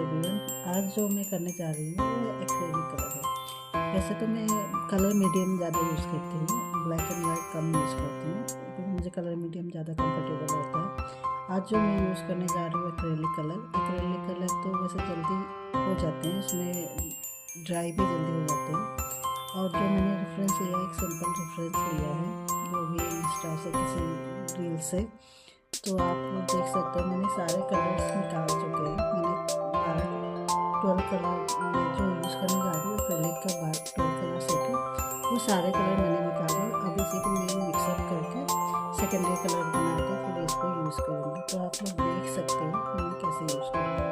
Everyone. आज जो मैं करने जा रही हूँ वो एक्रेलिक कलर है। वैसे तो मैं कलर मीडियम ज़्यादा यूज़ करती हूँ, black and white come use करती हूँ क्योंकि मुझे कलर मीडियम ज़्यादा कंफर्टेबल होता है। आज जो मैं यूज़ करने जा रही हूँ एक्रेलिक कलर तो वैसे जल्दी हो जाते हैं, उसमें ड्राई भी जल्दी हो जाते हैं। और जो मैंने रेफरेंस लिया है, एक सिंपल रेफरेंस लिया है, वो भी इंस्टा से किसी रील से। तो आप देख सकते हो मैंने सारे कलर्स निकाल चुके हैं। मैंने 12 कलर में जो यूज़ करने जा रही हूँ एक्रेलिक का 12 कलर से के वो सारे कलर मैंने निकाले। अब इसी को मैं मिक्सअप करके सेकेंडरी कलर बना के फिर इसको यूज़ करूँगी। तो आप लोग देख सकते हो मैंने कैसे यूज़ करूँगी।